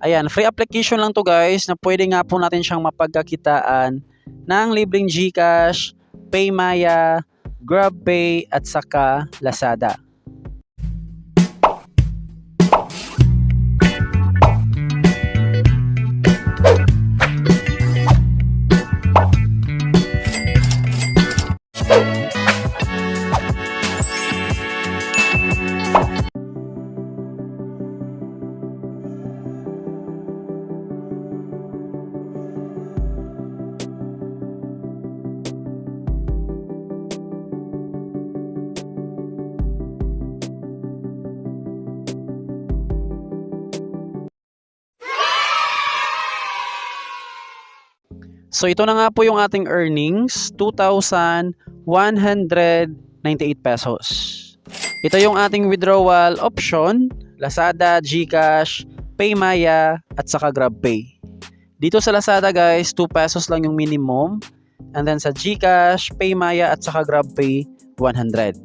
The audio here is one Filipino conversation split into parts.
Ayan, free application lang to guys na pwede nga po natin siyang mapagkakitaan ng libreng GCash, PayMaya, GrabPay at saka Lazada. So ito na nga po yung ating earnings, 2,198 pesos. Ito yung ating withdrawal option, Lazada, GCash, PayMaya at saka GrabPay. Dito sa Lazada guys, 2 pesos lang yung minimum. And then sa GCash, PayMaya at saka GrabPay, 100.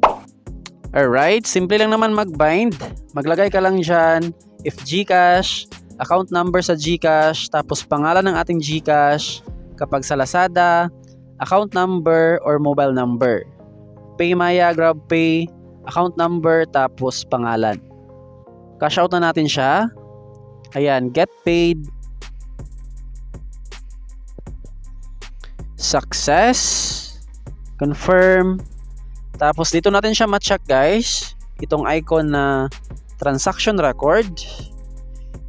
Alright, simple lang naman mag-bind. Maglagay ka lang dyan, if GCash, account number sa GCash, tapos pangalan ng ating GCash. Kapag sa Lazada, account number or mobile number. PayMaya, GrabPay, account number, tapos pangalan. Cash out na natin siya. Ayan, get paid. Success. Confirm. Tapos dito natin siya ma-check guys. Itong icon na transaction record.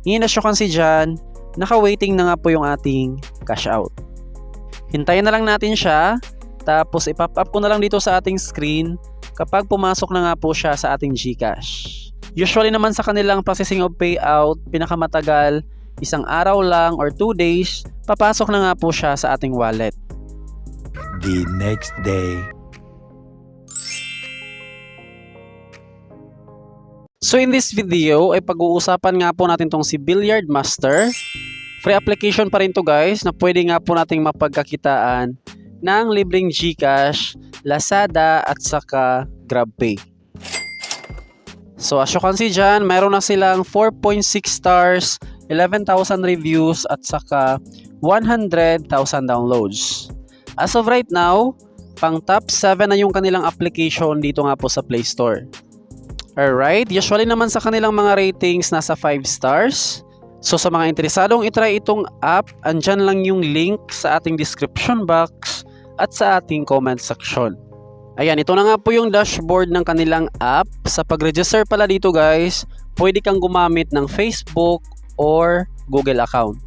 As you can see dyan, naka-waiting na nga po yung ating cash out. Hintayin na lang natin siya, tapos ipop up ko na lang dito sa ating screen kapag pumasok na nga po siya sa ating GCash. Usually naman sa kanilang processing of payout, pinakamatagal, 1 araw lang or 2 days, papasok na nga po siya sa ating wallet. The next day. So in this video ay pag-uusapan nga po natin tong si Billiard Master. Free application pa rin to guys na pwede nga po nating mapagkakitaan ng libreng GCash, Lazada at saka GrabPay. So as you can see dyan, meron na silang 4.6 stars, 11,000 reviews at saka 100,000 downloads. As of right now, pang top 7 na yung kanilang application dito nga po sa Play Store. Alright, usually naman sa kanilang mga ratings nasa 5 stars. So sa mga interesadong itry itong app, andyan lang yung link sa ating description box at sa ating comment section. Ayan, ito na nga po yung dashboard ng kanilang app. Sa pag-register pala dito guys, pwede kang gumamit ng Facebook or Google account.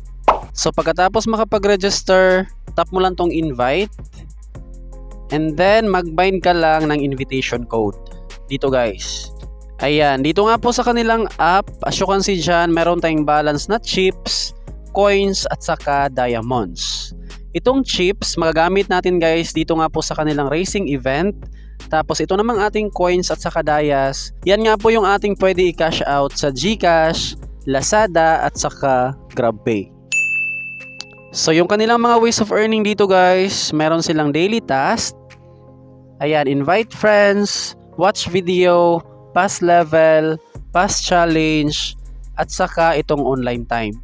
So pagkatapos makapag-register, tap mo lang tong invite. And then mag-bind ka lang ng invitation code. Dito guys. Ayan, dito nga po sa kanilang app, as you can see dyan, meron tayong balance na chips, coins, at saka diamonds. Itong chips, magagamit natin guys dito nga po sa kanilang racing event. Tapos ito namang ating coins at saka dias, yan nga po yung ating pwede i-cash out sa GCash, Lazada, at saka GrabPay. So yung kanilang mga ways of earning dito guys, meron silang daily task. Ayan, invite friends, watch video, pass level, pass challenge, at saka itong online time.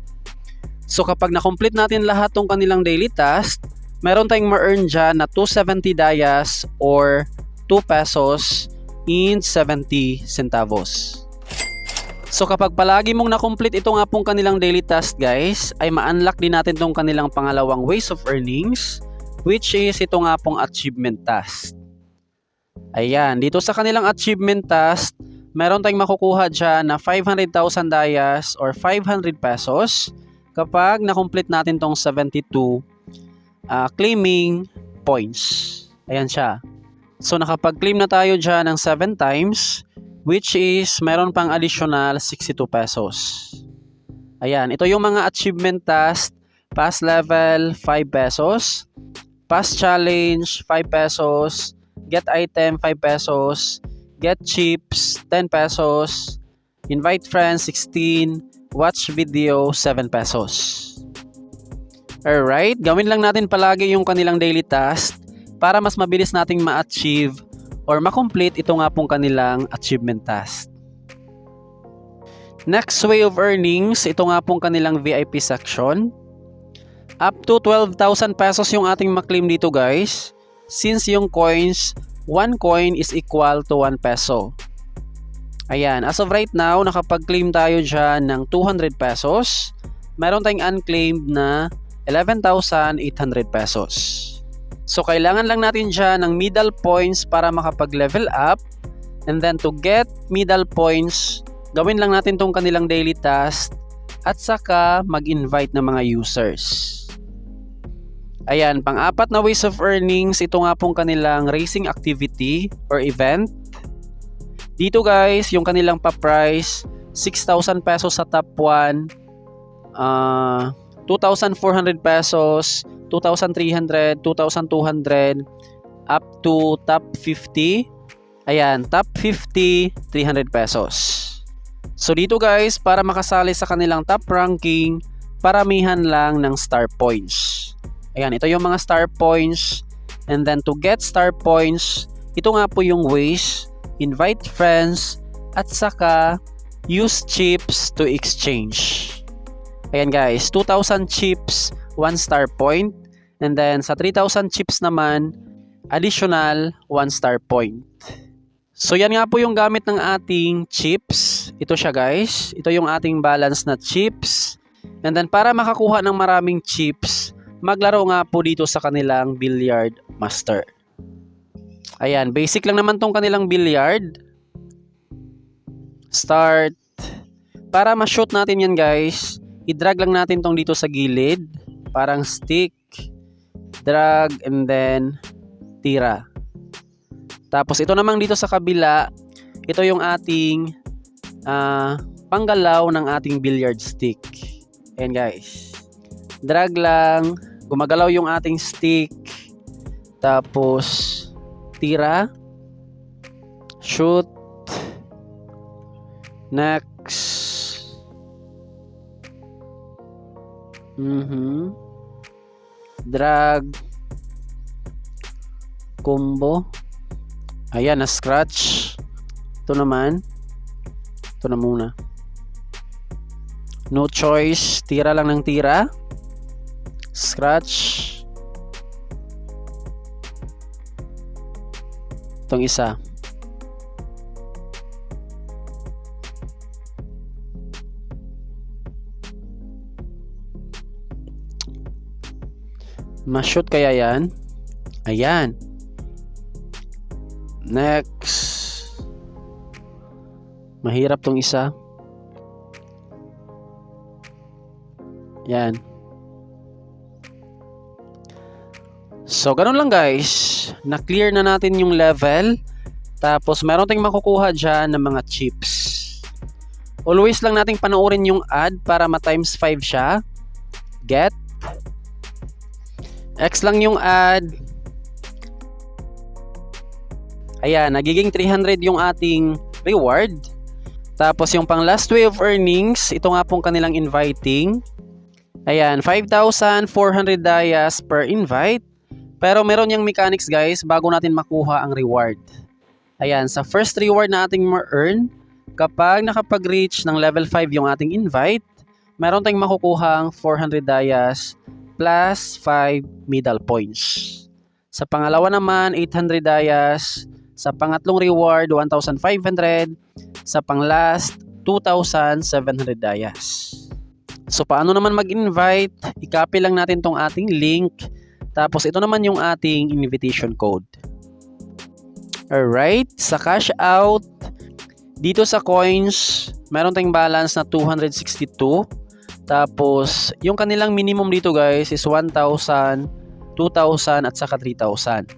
So kapag na-complete natin lahat ng kanilang daily task, meron tayong ma-earn dyan na 270 dias or 2 pesos in 70 centavos. So kapag palagi mong na-complete ito nga pong kanilang daily task guys, ay ma-unlock din natin itong kanilang pangalawang ways of earnings, which is ito nga pong achievement task. Ayan, dito sa kanilang achievement task, meron tayong makukuha dyan na 500,000 dias or 500 pesos kapag na-complete natin tong 72 claiming points. Ayan siya. So nakapag-claim na tayo dyan ng 7 times, which is meron pang additional 62 pesos. Ayan, ito yung mga achievement task. Pass level, 5 pesos. Pass challenge, 5 pesos. Get item, 5 pesos. Get chips, 10 pesos. Invite friends, 16. Watch video, 7 pesos. Alright, gawin lang natin palagi yung kanilang daily task para mas mabilis nating ma-achieve or ma-complete ito nga pong kanilang achievement task. Next way of earnings, ito nga pong kanilang VIP section. Up to 12,000 pesos yung ating maklaim dito guys. Since yung coins, 1 coin is equal to 1 peso. Ayan, as of right now, nakapag-claim tayo dyan ng 200 pesos. Meron tayong unclaimed na 11,800 pesos. So, kailangan lang natin dyan ng middle points para makapag-level up. And then, to get middle points, gawin lang natin tong kanilang daily task at saka mag-invite ng mga users. Ayan, pang-apat na ways of earnings, ito nga pong kanilang racing activity or event. Dito guys, yung kanilang pa-price, 6,000 pesos sa top 1, 2,400 pesos, 2,300, 2,200, up to top 50. Ayan, top 50, 300 pesos. So dito guys, para makasali sa kanilang top ranking, paramihan lang ng star points. Ayan, ito yung mga star points. And then to get star points, ito nga po yung ways, invite friends, at saka use chips to exchange. Ayan guys, 2,000 chips, 1 star point. And then sa 3,000 chips naman, additional 1 star point. So yan nga po yung gamit ng ating chips. Ito siya guys. Ito yung ating balance na chips. And then para makakuha ng maraming chips, maglaro nga po dito sa kanilang billiard master. Ayan, basic lang naman tong kanilang billiard. Start. Para ma-shoot natin yan guys, i-drag lang natin tong dito sa gilid. Parang stick, drag, and then tira. Tapos ito namang dito sa kabila, ito yung ating panggalaw ng ating billiard stick. Ayan guys. Drag lang, gumagalaw yung ating stick, tapos tira, shoot, next, drag, combo, ayan, na scratch, ito naman, ito na muna, no choice, tira lang ng tira, scratch, itong isa, ma-shoot kaya yan? Ayan, next, mahirap tong isa, yan. So, ganun lang guys. Na-clear na natin yung level. Tapos, meron tayong makukuha dyan ng mga chips. Always lang nating panoorin yung ad para ma-times 5 siya. Get. X lang yung ad. Ayan, nagiging 300 yung ating reward. Tapos, yung pang last way of earnings, ito nga pong kanilang inviting. Ayan, 5,400 dayas per invite. Pero meron yung mechanics guys bago natin makuha ang reward. Ayan, sa first reward na ating ma-earn, kapag nakapag-reach ng level 5 yung ating invite, meron tayong makukuhang 400 dayas plus 5 middle points. Sa pangalawa naman, 800 dayas. Sa pangatlong reward, 1,500. Sa pang-last, 2,700 dayas. So paano naman mag-invite? I-copy lang natin tong ating link. Tapos ito naman yung ating invitation code. Alright, sa cash out, dito sa coins, meron tayong balance na 262. Tapos yung kanilang minimum dito guys is 1,000, 2,000 at saka 3,000.